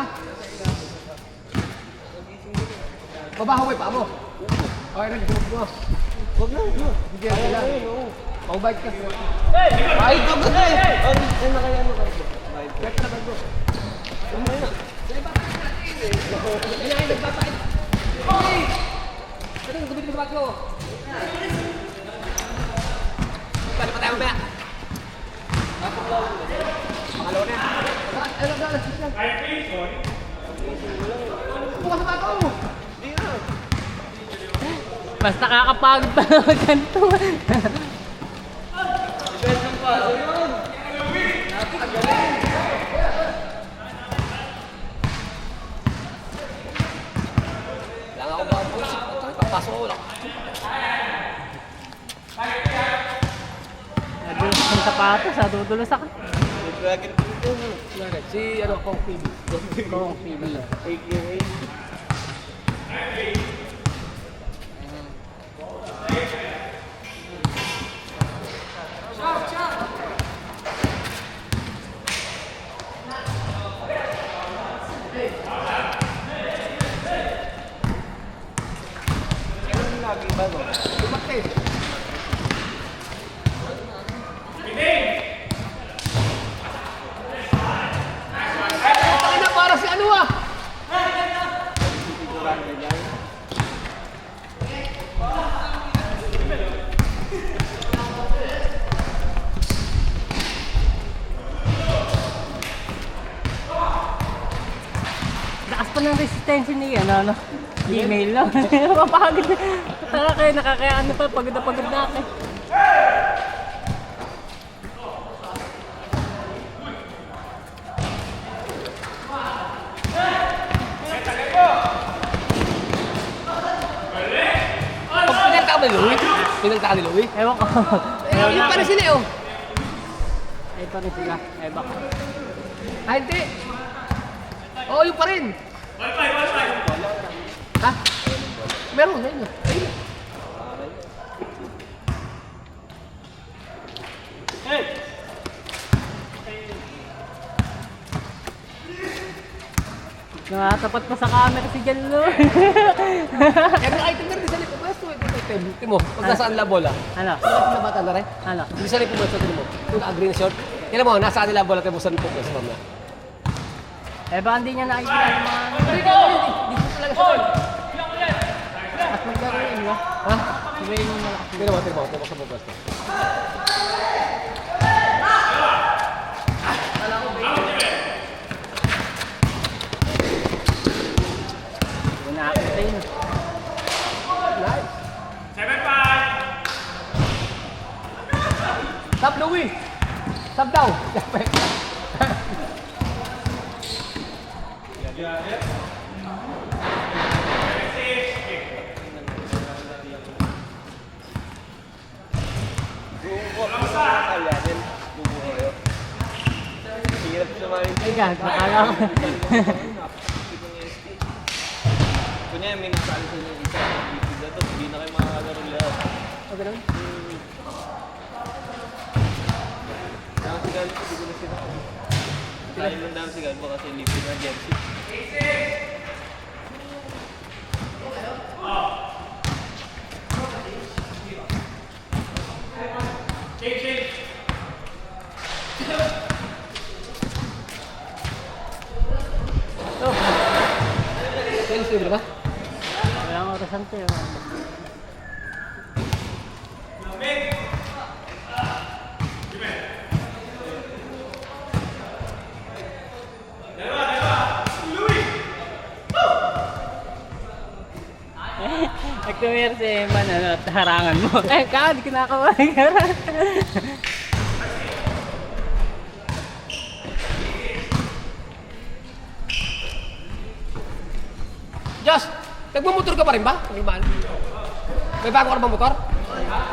Ha? Babaho mo yung paa mo. Okay, nag-group mo. Huwag na. Hindi yan lang. Pag-bike ka. Ay, gagod na eh. Ay, nakayano ka ito. Check na bago. Kailangan nagpapait. Hey! Ano yung gumit mo sa bago? Balik pa tayo mamaya. Makalaw na. Ano na, alas 6 lang. Bukas sa bago. Basta kakapagod pa naman ganito. Best ng paso yun. Napakagaling. Lang ako ba? Papasok ko lang. Nadulas ng sapatos, dudulas ako. Dragon dito. Si ano, Kong Phoebe. Kung Phoebe. AKA. Lumaki. Ay, na para si ano ah. Lakas pa ng resistensya ni ano. Email lang. Napapagod. Taka kayo, nakakayaan pa. Pagod na ako. Pinagtaka ba ni Louie? Pinagtaka ni Louie? Ewan ko. Yung pa rin sila eh oh. Ay pa rin sila. Ay baka. Ah, hindi. Oo, yung pa rin. Ha? Meron na yun. Ayun. Nakatapat pa sa camera si Jallo. Kaya may item na rin sa lipo. Basta ito item. Timo, pag nasaan la bola. Ano? Nakita na bata na rin. Ano? Hindi sa lipo mo sa mo. Yung green short. Kaya mo, nasaan nila bola tayo sa lipo ko sa mamaya. Eh baka hindi niya nakikita yung mga... Hindi ka, dito talaga siya. At maglaro yun, no? Ha? Sabihin mo malakas. Tino mo sa bukas. Hindi na ako tayo. Nice. 7-5. Stop, Louie. Stop down. Hirap sumayin. Ay, nakala ko. Kunya, may nasali sa inyo isa. Ibig na to, hindi na kayo makakalaro lahat. O, ganun. Ang sigal, hindi ko na sila. Tayo lang dami sigal mo kasi hindi sila jersey. Sales libre ba? Walang orasan to. Nagtumir si Eman, ano, harangan mo. Eh, ka, di kinakaway ka. Josh, nagmumotor ka pa rin ba? May bago ka na bang motor?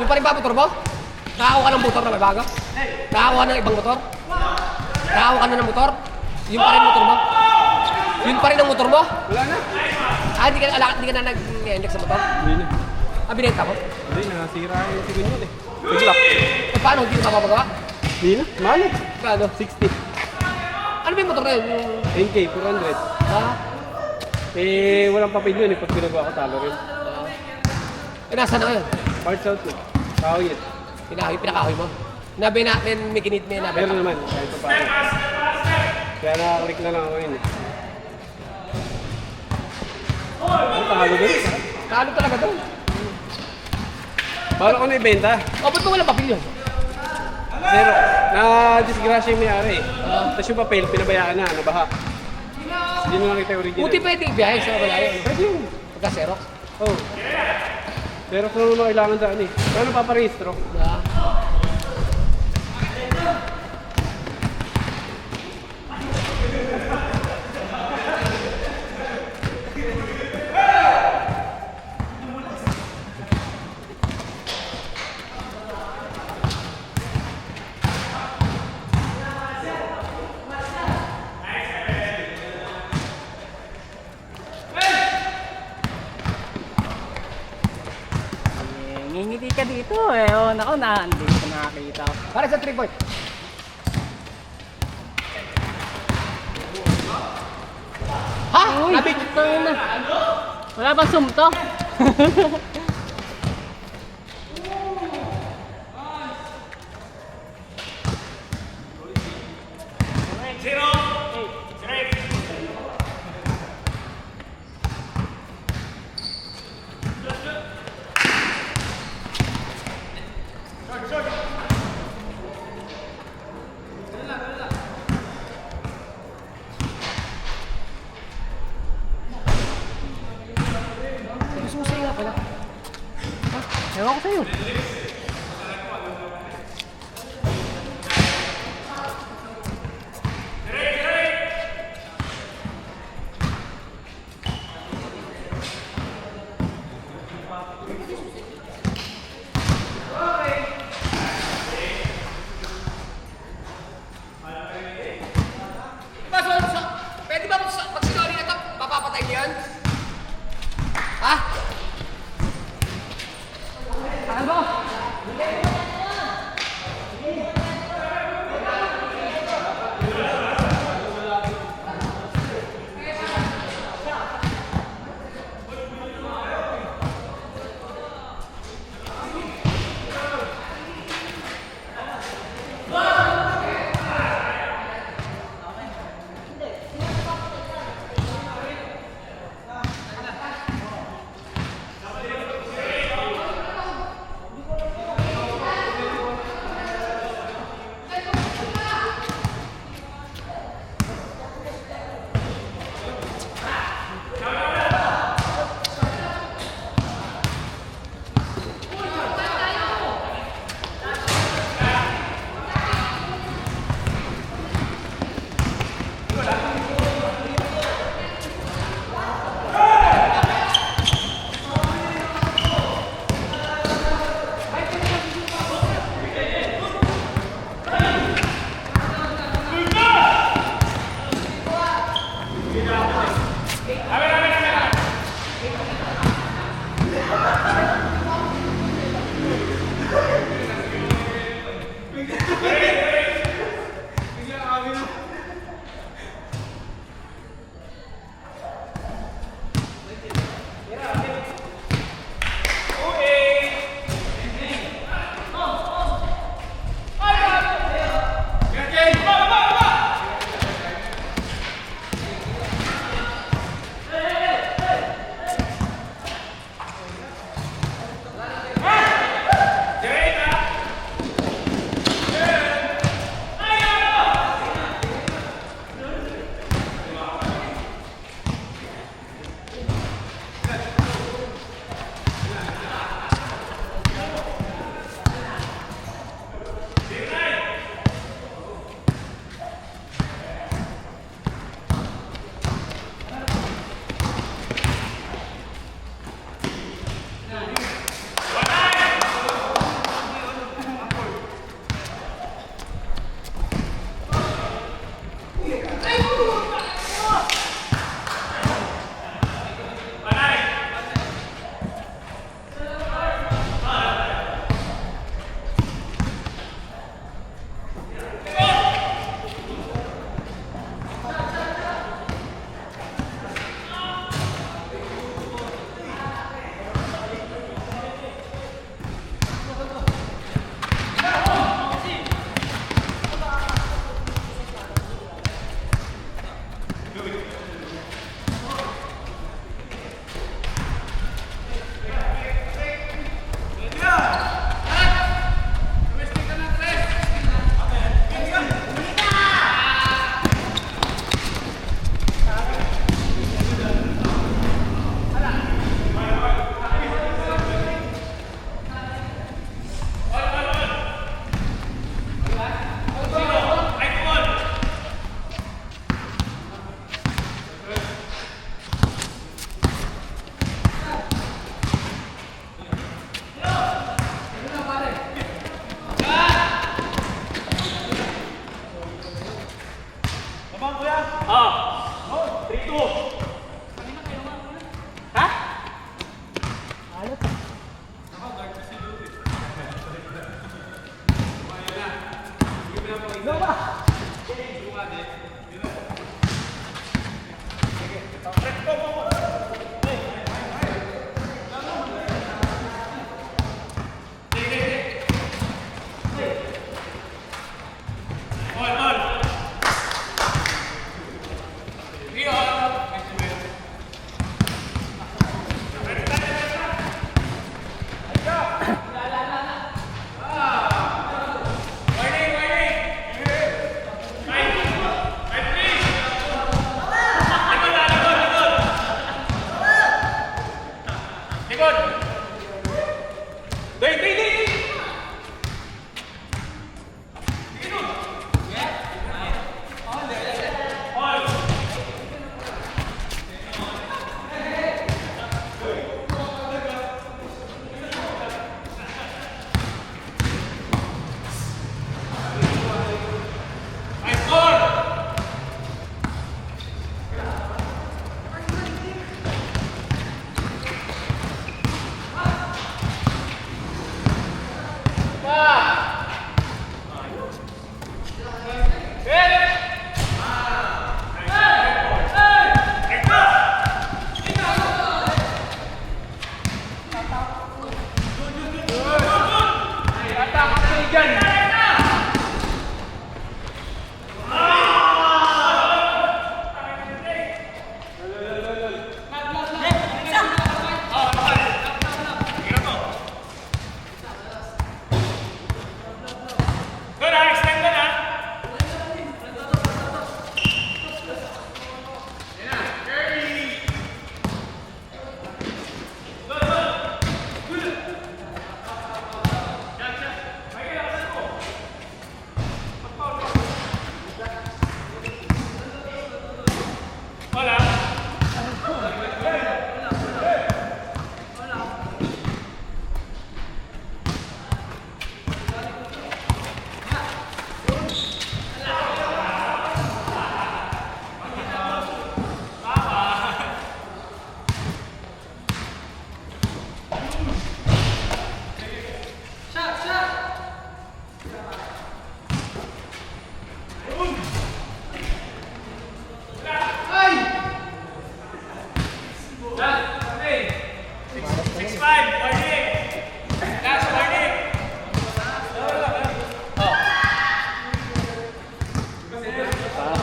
Yung pa rin ba motor mo? Nakakuha ka ng motor na may bago? Nakakuha ng ibang motor? Nakakuha ka na ng motor? Yung pa rin motor mo? Yun pa rin ang motor mo? Wala na. Ah, di ka na nag-index sa motor? Hindi na. Ah, binenta mo? Hindi, nasira yung signal eh. Bigla. Eh, paano? Hindi ka mapapagawa? Hindi na. Mahal eh. Paano? 60. Ano ba yung motor na yun? Yung, 10K, 400. ha? Eh, walang papel yun eh. Pag pinagawa ko, talo rin. Nasa na ngayon? Parts out na. Kawit. Pinakahoy mo. Nabi natin, may kinit may nabi. Meron naman, kahit pa paano. Kaya nakaklik na lang ako yun eh. Ano, talo din? Talo talaga doon. Paano ko na ibenta? O, ba't mo walang papel yun? Zero. Na-disgrasya yung may-ari eh. Tapos yung papel, pinabayaan na, nabaha. Hindi na nakita yung original. Buti pwede ibiyahe sa malayo. Pwede yun. Pagka-Xerox. Oh. Xerox na naman kailangan daan eh. Paano paparehistro? Yeah. Ngingiti ka dito eh. Oh, nako na, hindi ko nakakita. Para sa 3 point. Ha? Uy, Nabi! ito na. Wala bang sumto? Susi nga pala. Ewan ko sa'yo. Pwede ba pag sinori na ito, mapapatay niyo yan? Ha? Ano?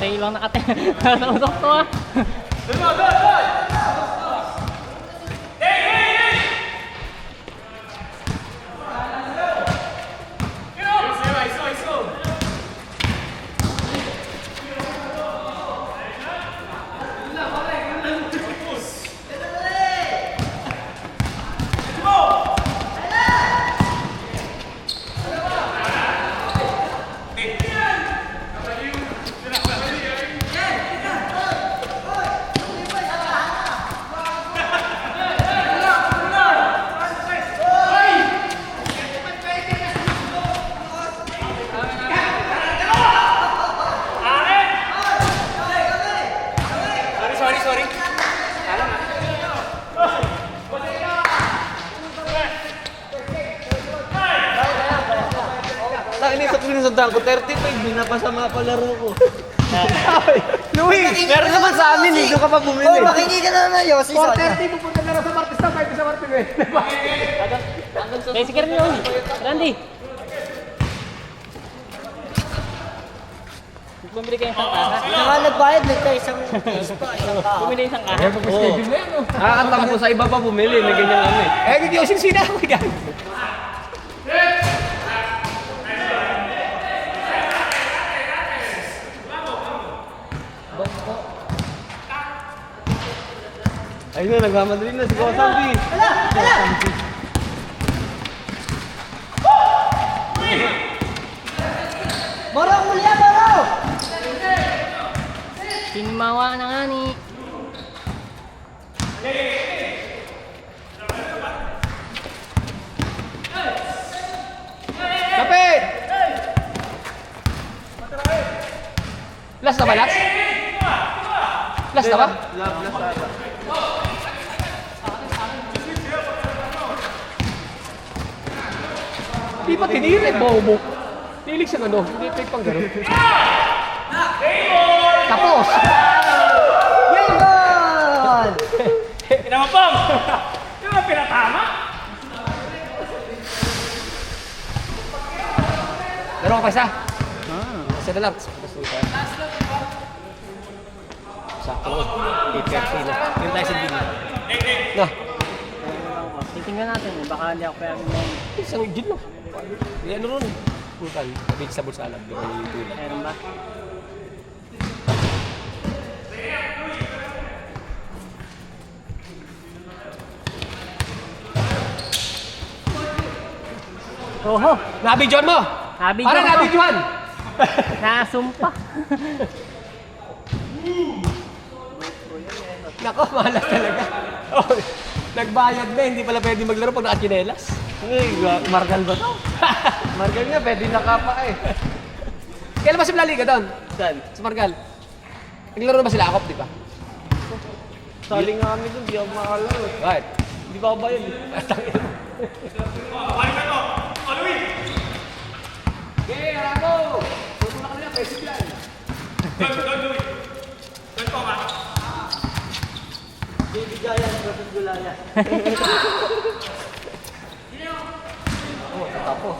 Tayo lang nakatutok to ah. Inisip ko nisundan ko, 35, binapasama pa laro ko. Luis! Meron naman sa amin, hindi ka pa bumili. Oh, makingi ka na naman, Yossi. 4:30 pupunta na lang sa Martes na, kahit sa Martes eh. May sikir niyo. Randy. Bumili kayo isang kaha. Saka nagbayad, isang kaha. Bumili isang kaha. Schedule na yan, oh. Nakakatampo sa iba pa bumili, may ganyan ano eh. Eh, hindi ako sinsina ako, gan. Ayun na, nagmamadali na si Kosambi. Moro, kuya, moro! Timawa na nga ni. Kapit! Last na ba, last? Last na ba? Last ata. Di pa tiniri, bobo. Nilig siyang ano, hindi ito yung pang gano'n. Tapos! Yung goal! Pinamapang! Yung mga pinatama? Meron ka pa isa? Isa na lang. Sakto. 8:30 na. Yun tayo sa gina. Na, Titingnan natin, baka hindi ako kaya gumawa. isang gin lang. Yan ano ron. Putal. Sabi sa bulsa alam. Di ba yung tulad? Meron ba? Oho! Nabidyon mo! Nabidyon Parang ko. nabidyon! Nasumpa. Nako, malas talaga. Oh, nagbayad na, hindi pala pwede maglaro pag nakachinelas. Margal ba to? Margal nga, pwede nakapa eh. Kailan ba si Liga doon? Saan? Sa Margal? Naglaro na ba sila Akop, di ba? Saling nga kami doon, di ako makalaro eh. Bakit? Hindi pa ako bayad eh. Okay, Arago! Puto na kami na, pwede lang. Bibigayan, Rasul Gulaya. Oh, tapos.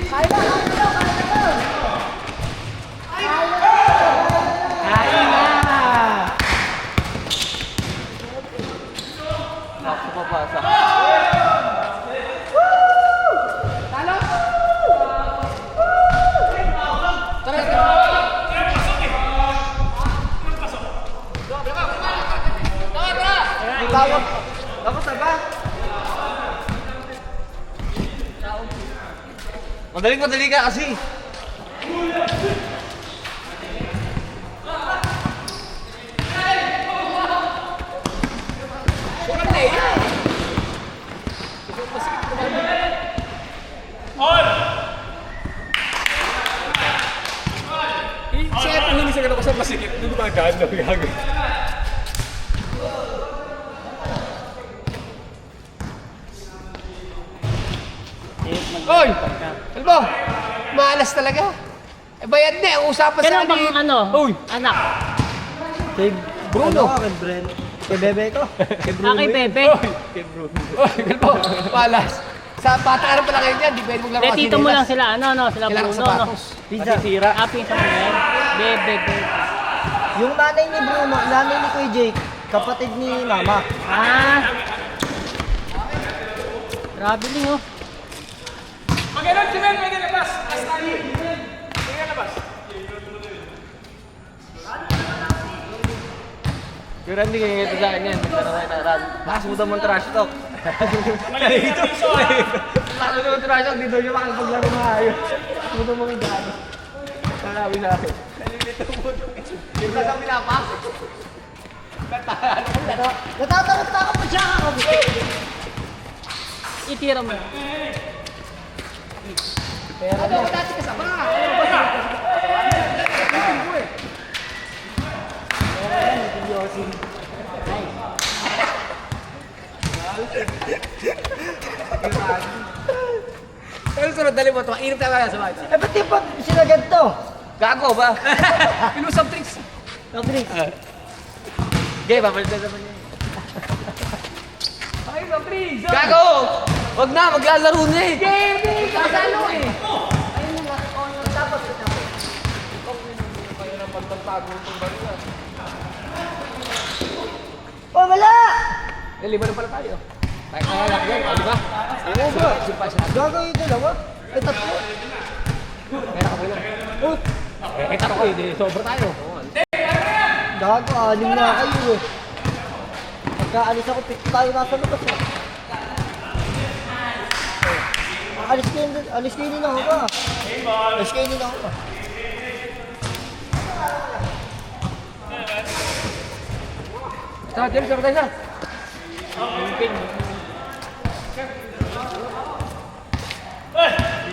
Kain na! Ako papasa. Talo! Tara, tara! Tawag. Tapos na ba? Madali ka kasi. Kurang na eh! Siya ito hindi siya gano'n kasi masikip. Doon ba gaan na gagawin? Oy! Albo! Malas talaga. Eh, bayad na eh. Ang usapan sa Kailan bang amin. ano? Uy! Anak. Kay Bruno. Kay Brent. Kay Bebe ko. Kay Pepe. Oy, Galbo! Malas. Sa patakaran pala kayo dyan. Di pwede maglaro De, kasi tito mo lang sila, sila Kailangan Bruno, no? sapatos. Pizza. Aping sa mga Bebe. Yung nanay ni Bruno, nanay ni Kuya Jake, kapatid ni Mama. Ah! Grabe din, oh. Maganon si Ben, pwede labas. Astani. Pwede labas. Pero hindi kaya ito sa akin yan. Bakas mo daw mong trash talk. Dito. Bakas mo daw mong trash talk. Dito yung makapaglaro na ayos. Bakas mo daw mong gano. Sanabi sa akin. Yung lang pinapasok. Natatakot na ako pa siya ako. Itira mo. Ano ba dati kasama? Pero sunod, dali mo ito. Inip tayo kaya sa bahay. Eh, ba't di pa sila ganito? Gago ba? Pilusang tricks. Patrick. Okay, papalitan naman yan. Ay, no, tricks. Gago! Wag na, maglalaro na eh. Hindi, kasalo eh. Oh, wala! Lima na pala tayo. Tayo kaya lang yan, di ba? Oo ba? Simpa siya. Gago yung dalawa. Eh, tatlo. Kaya ako na. Oh, Eh, taro ko, hindi. Sobra tayo. gago, anim na kayo eh. Pagkaalis ako, pick tayo nasa labas eh. Alis kayo din ako ba? Alis kayo din ako ba? Sa, James, sabay tayo sa. Yung pin,